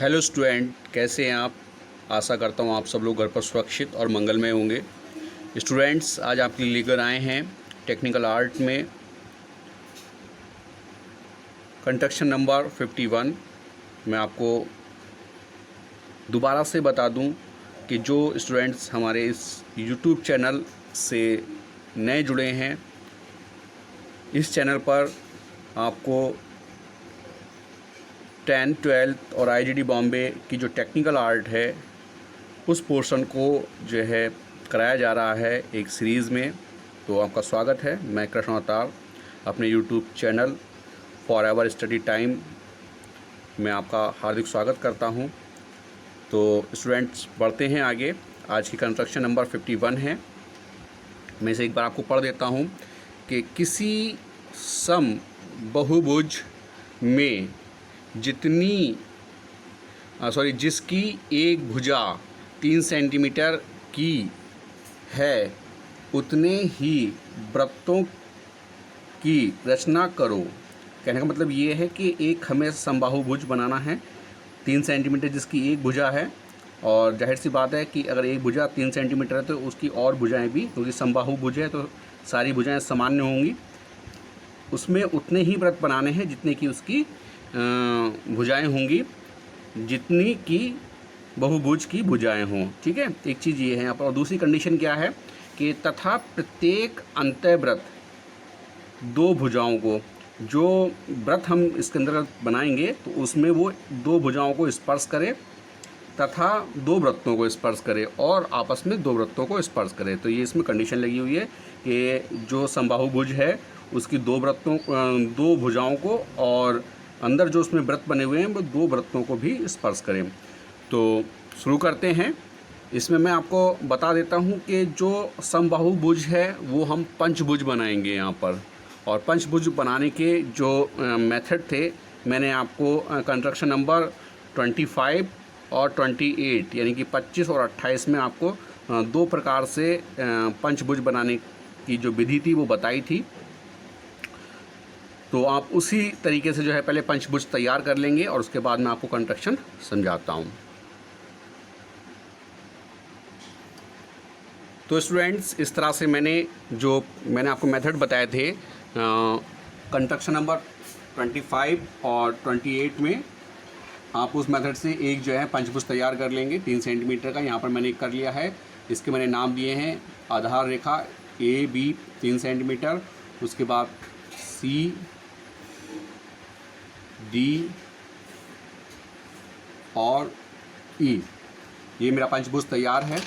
Hello student, कैसे हैं आप। आशा करता हूँ आप सब लोग घर पर सुरक्षित और मंगलमय होंगे। स्टूडेंट्स, आज आपके लिए लेकर आए हैं टेक्निकल आर्ट में कंस्ट्रक्शन नंबर 51। मैं आपको दोबारा से बता दूं कि जो स्टूडेंट्स हमारे इस यूट्यूब चैनल से नए जुड़े हैं, इस चैनल पर आपको 10th 12th और आईजीडी बॉम्बे की जो टेक्निकल आर्ट है उस पोर्शन को जो है कराया जा रहा है एक सीरीज़ में। तो आपका स्वागत है। मैं कृष्ण अवतार अपने YouTube channel forever study time में आपका हार्दिक स्वागत करता हूं। तो स्टूडेंट्स, बढ़ते हैं आगे। आज की कंस्ट्रक्शन नंबर 51 है। मैं इसे एक बार आपको पढ़ देता हूं कि किसी सम बहुभुज में जिसकी एक भुजा 3 सेंटीमीटर की है, उतने ही वृत्तों की रचना करो। कहने का मतलब ये है कि एक हमें समबाहुभुज बनाना है 3 सेंटीमीटर जिसकी एक भुजा है, और जाहिर सी बात है कि अगर एक भुजा 3 सेंटीमीटर है तो उसकी और भुजाएं भी, क्योंकि समबाहुभुज है तो सारी भुजाएं सामान्य होंगी, उसमें उतने ही वृत्त बनाने हैं जितने की उसकी भुजाएं होंगी, जितनी की बहुभुज की भुजाएं हों। ठीक है, एक चीज़ ये है यहाँ पर। और दूसरी कंडीशन क्या है कि तथा प्रत्येक अंतःवृत्त 2 भुजाओं को, जो वृत्त हम इसके अंदर बनाएंगे तो उसमें वो 2 भुजाओं को स्पर्श करे तथा 2 वृत्तों को स्पर्श करे और आपस में 2 वृत्तों को स्पर्श करे। तो ये इसमें कंडीशन लगी हुई है कि जो समबाहुभुज है उसकी 2 भुजाओं को, और अंदर जो उसमें वृत्त बने हुए हैं वो 2 वृत्तों को भी स्पर्श करें। तो शुरू करते हैं। इसमें मैं आपको बता देता हूं कि जो समबाहुभुज है वो हम पंचभुज बनाएंगे यहाँ पर। और पंचभुज बनाने के जो मेथड थे, मैंने आपको कंस्ट्रक्शन नंबर 25 और 28 यानी कि 25 और 28 में आपको 2 प्रकार से पंचभुज बनाने की जो विधि थी वो बताई थी। तो आप उसी तरीके से जो है पहले पंचभुज तैयार कर लेंगे और उसके बाद मैं आपको कंस्ट्रक्शन समझाता हूँ। तो स्टूडेंट्स, इस तरह से मैंने आपको मेथड बताए थे कंस्ट्रक्शन नंबर 25 और 28 में, आप उस मेथड से एक जो है पंचभुज तैयार कर लेंगे 3 सेंटीमीटर का। यहाँ पर मैंने एक कर लिया है। इसके मैंने नाम दिए हैं आधार रेखा AB 3 सेंटीमीटर, उसके बाद C D और E। ये मेरा पंचभुज तैयार है।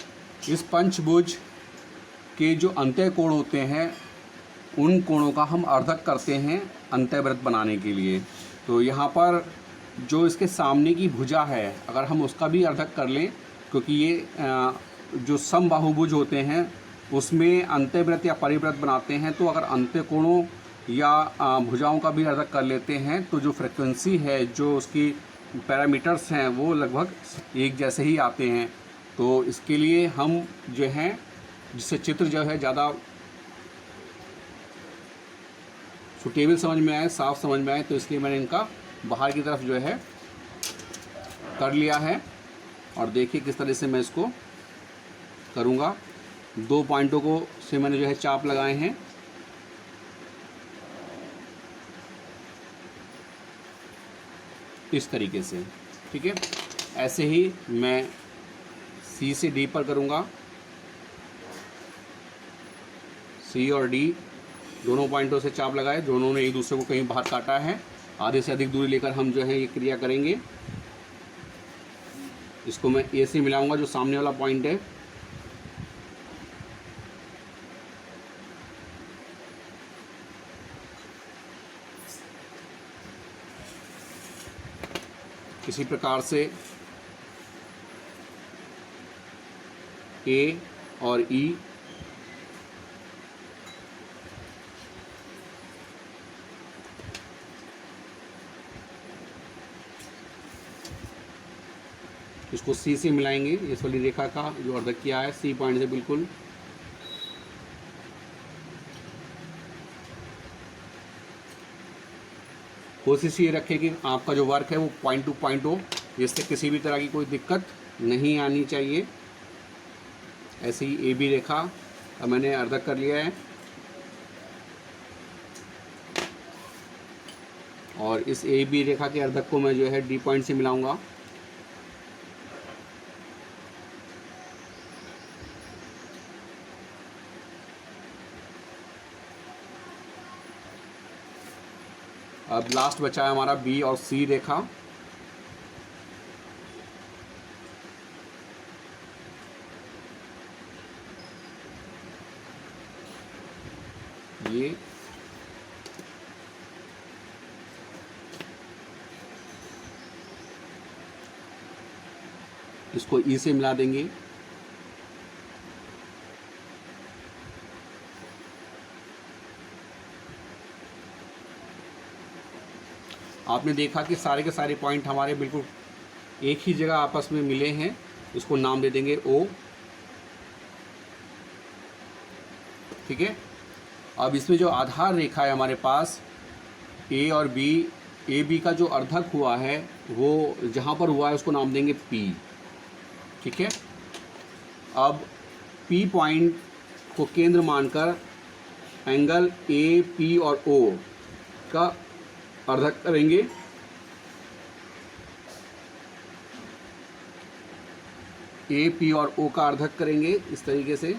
इस पंचभुज के जो अंत्य कोण होते हैं उन कोणों का हम अर्धक करते हैं अंतःवृत्त बनाने के लिए। तो यहाँ पर जो इसके सामने की भुजा है अगर हम उसका भी अर्धक कर लें, क्योंकि ये जो समबाहुभुज होते हैं उसमें अंतःवृत्त या परिवृत्त बनाते हैं, तो अगर अंत्य कोणों या भुजाओं का भी अर्धक कर लेते हैं तो जो फ्रिक्वेंसी है, जो उसकी पैरामीटर्स हैं, वो लगभग एक जैसे ही आते हैं। तो इसके लिए हम जो हैं, जिससे चित्र जो है ज़्यादा सुटेबल समझ में आए, साफ समझ में आए, तो इसलिए मैंने इनका बाहर की तरफ जो है कर लिया है। और देखिए किस तरह से मैं इसको करूँगा। 2 पॉइंटों को से मैंने जो है चाप लगाए हैं। इस तरीके से, ठीक है। ऐसे ही मैं C से D पर करूँगा। C और D दोनों पॉइंटों से चाप लगाए, दोनों ने एक दूसरे को कहीं बाहर काटा है। आधे से अधिक दूरी लेकर हम जो है ये क्रिया करेंगे। इसको मैं A से मिलाऊंगा, जो सामने वाला पॉइंट है। इसी प्रकार से A और E इसको C से मिलाएंगे। इस वाली रेखा का जो अर्धक किया है C पॉइंट से बिल्कुल। कोशिश ये रखें कि आपका जो वर्क है वो पॉइंट टू पॉइंट हो, जिससे किसी भी तरह की कोई दिक्कत नहीं आनी चाहिए। ऐसे ही ए बी रेखा अब मैंने अर्धक कर लिया है और इस ए बी रेखा के अर्धक को मैं जो है डी पॉइंट से मिलाऊंगा। अब लास्ट बचा है हमारा बी और सी रेखा। ये इसको ई से मिला देंगे। आपने देखा कि सारे के सारे पॉइंट हमारे बिल्कुल एक ही जगह आपस में मिले हैं। इसको नाम दे देंगे ओ। ठीक है। अब इसमें जो आधार रेखा है हमारे पास ए और बी, ए बी का जो अर्धक हुआ है वो जहाँ पर हुआ है उसको नाम देंगे पी। ठीक है। अब पी पॉइंट को केंद्र मानकर एंगल ए पी और ओ का अर्धक करेंगे। ए पी और ओ का अर्धक करेंगे इस तरीके से।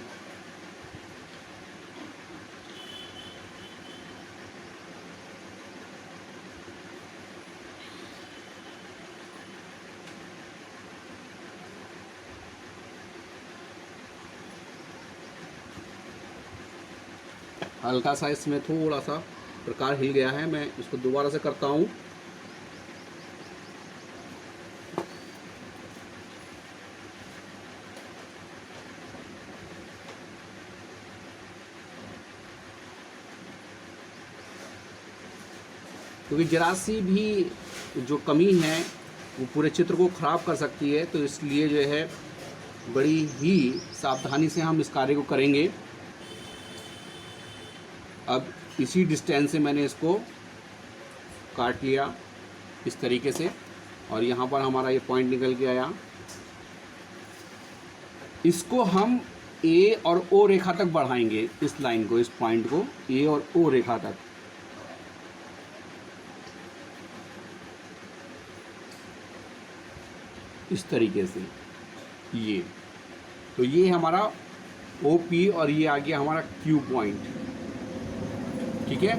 हल्का सा इसमें थोड़ा सा प्रकार हिल गया है, मैं इसको दोबारा से करता हूँ। क्योंकि जरा सी भी जो कमी है वो पूरे चित्र को ख़राब कर सकती है, तो इसलिए जो है बड़ी ही सावधानी से हम इस कार्य को करेंगे। अब इसी डिस्टेंस से मैंने इसको काट लिया इस तरीके से और यहाँ पर हमारा ये पॉइंट निकल के आया। इसको हम ए और ओ रेखा तक बढ़ाएंगे, इस लाइन को, इस पॉइंट को ए और ओ रेखा तक। इस तरीके से ये, तो ये हमारा ओ पी और ये आ गया हमारा क्यू पॉइंट। ठीक है,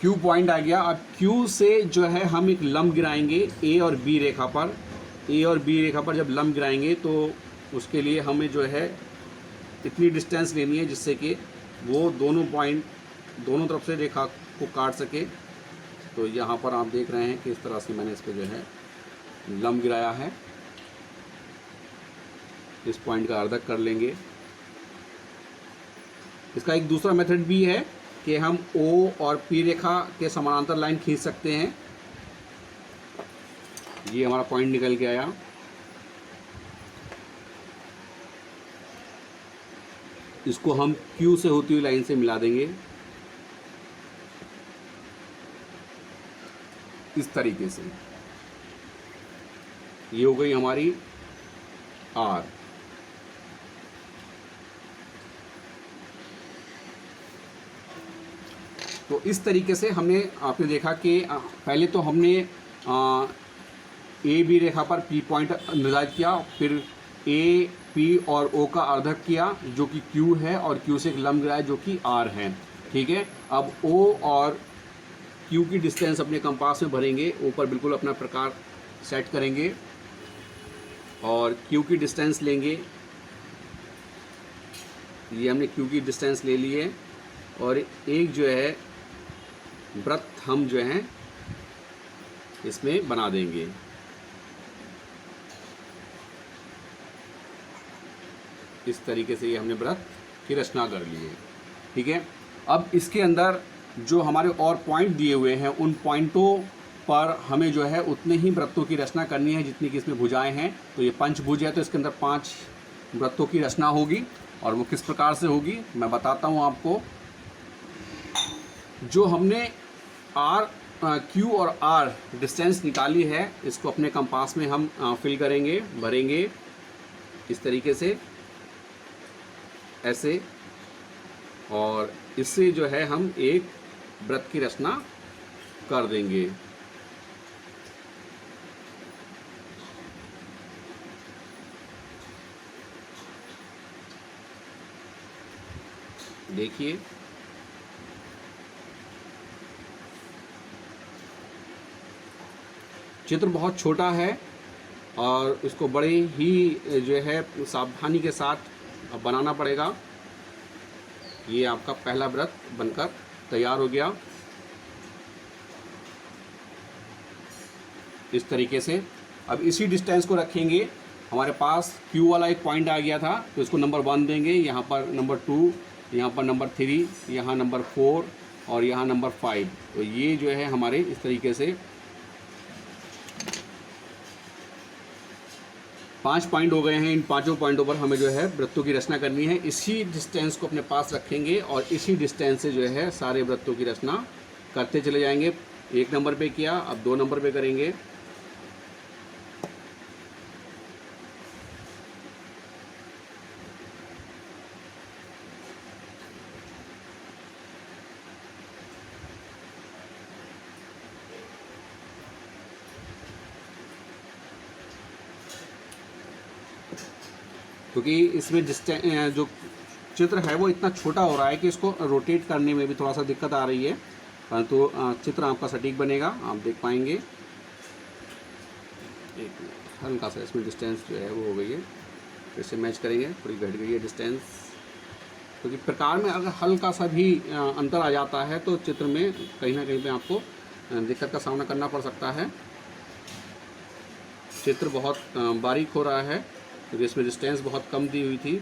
क्यू पॉइंट आ गया। अब क्यू से जो है हम एक लंब गिराएंगे ए और बी रेखा पर। ए और बी रेखा पर जब लंब गिराएंगे तो उसके लिए हमें जो है इतनी डिस्टेंस लेनी है जिससे कि वो दोनों पॉइंट दोनों तरफ से रेखा को काट सके। तो यहाँ पर आप देख रहे हैं कि इस तरह से मैंने इस पर जो है लंब गिराया है। इस पॉइंट का अर्धक कर लेंगे। इसका एक दूसरा मेथड भी है कि हम ओ और पी रेखा के समानांतर लाइन खींच सकते हैं। ये हमारा पॉइंट निकल के आया। इसको हम क्यू से होती हुई लाइन से मिला देंगे इस तरीके से। ये हो गई हमारी आर। तो इस तरीके से हमने, आपने देखा कि पहले तो हमने ए बी रेखा पर पी पॉइंट निर्धारित किया, फिर ए पी और ओ का अर्धक किया जो कि क्यू है और क्यू से एक लंब गिराया जो कि आर है। ठीक है। अब ओ और क्यू की डिस्टेंस अपने कंपास में भरेंगे, ओ पर बिल्कुल अपना प्रकार सेट करेंगे और क्यू की डिस्टेंस लेंगे। ये हमने क्यू की डिस्टेंस ले ली है और एक जो है वृत्त हम जो है इसमें बना देंगे। इस तरीके से ये हमने वृत्त की रचना कर ली है। ठीक है। अब इसके अंदर जो हमारे और पॉइंट दिए हुए हैं उन पॉइंटों पर हमें जो है उतने ही वृत्तों की रचना करनी है जितनी कि इसमें भुजाएं हैं। तो ये पंचभुज है तो इसके अंदर 5 वृत्तों की रचना होगी। और वो किस प्रकार से होगी मैं बताता हूँ आपको। जो हमने आर क्यू और आर डिस्टेंस निकाली है, इसको अपने कंपास में हम फिल करेंगे, भरेंगे इस तरीके से, ऐसे, और इससे जो है हम एक वृत्त की रचना कर देंगे। देखिए चित्र बहुत छोटा है और इसको बड़े ही जो है सावधानी के साथ बनाना पड़ेगा। ये आपका पहला वृत्त बनकर तैयार हो गया इस तरीके से। अब इसी डिस्टेंस को रखेंगे, हमारे पास Q वाला एक पॉइंट आ गया था तो इसको नंबर 1 देंगे, यहाँ पर नंबर 2, यहाँ पर नंबर 3, यहाँ नंबर 4 और यहाँ नंबर 5। तो ये जो है हमारे इस तरीके से 5 पॉइंट हो गए हैं। इन 5 पॉइंटों पर हमें जो है वृत्तों की रचना करनी है। इसी डिस्टेंस को अपने पास रखेंगे और इसी डिस्टेंस से जो है सारे वृत्तों की रचना करते चले जाएंगे। 1 नंबर पे किया, अब 2 नंबर पे करेंगे। क्योंकि इसमें जो चित्र है वो इतना छोटा हो रहा है कि इसको रोटेट करने में भी थोड़ा सा दिक्कत आ रही है, परंतु चित्र आपका सटीक बनेगा, आप देख पाएंगे। एक हल्का सा इसमें डिस्टेंस जो है वो हो गई है, फिर से मैच करेंगे, थोड़ी घट गई है डिस्टेंस। क्योंकि प्रकार में अगर हल्का सा भी अंतर आ जाता है तो चित्र में कहीं ना कहीं पे आपको दिक्कत का सामना करना पड़ सकता है। चित्र बहुत बारीक हो रहा है क्योंकि इसमें डिस्टेंस बहुत कम दी हुई थी।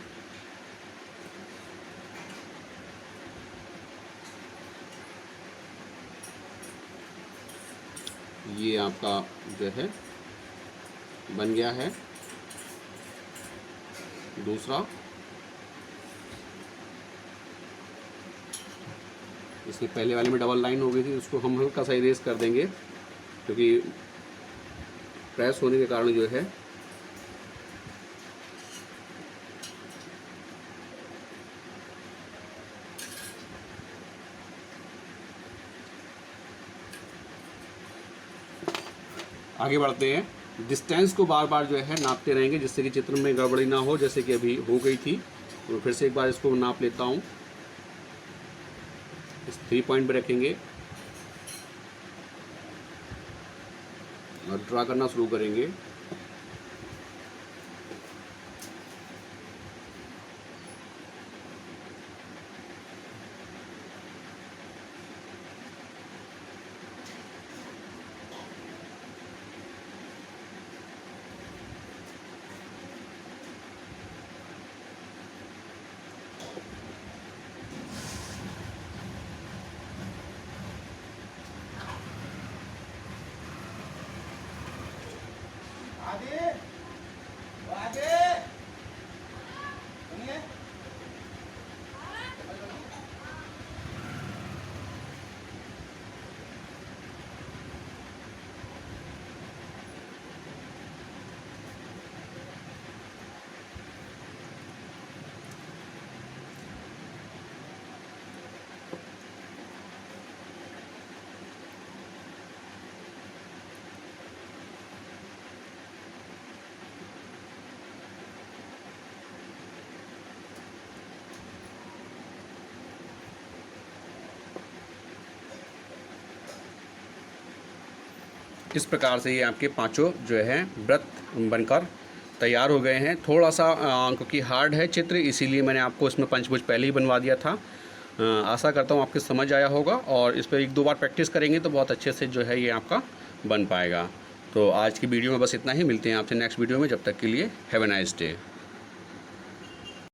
ये आपका जो है बन गया है दूसरा। इसमें पहले वाले में डबल लाइन हो गई थी, उसको हम हल्का सा इरेज कर देंगे क्योंकि प्रेस होने के कारण जो है आगे बढ़ते हैं। डिस्टेंस को बार बार जो है नापते रहेंगे जिससे कि चित्र में गड़बड़ी ना हो, जैसे कि अभी हो गई थी। तो फिर से एक बार इसको नाप लेता हूँ। इस 3 पॉइंट पे रखेंगे और ड्रा करना शुरू करेंगे। इस प्रकार से ये आपके 5 जो है वृत्त बनकर तैयार हो गए हैं। थोड़ा सा क्योंकि हार्ड है चित्र, इसीलिए मैंने आपको इसमें पंचभुज पहले ही बनवा दिया था। आशा करता हूँ आपके समझ आया होगा और इस पर 1-2 बार प्रैक्टिस करेंगे तो बहुत अच्छे से जो है ये आपका बन पाएगा। तो आज की वीडियो में बस इतना ही। मिलते हैं आपसे नेक्स्ट वीडियो में, जब तक के लिए हैव ए नाइस डे।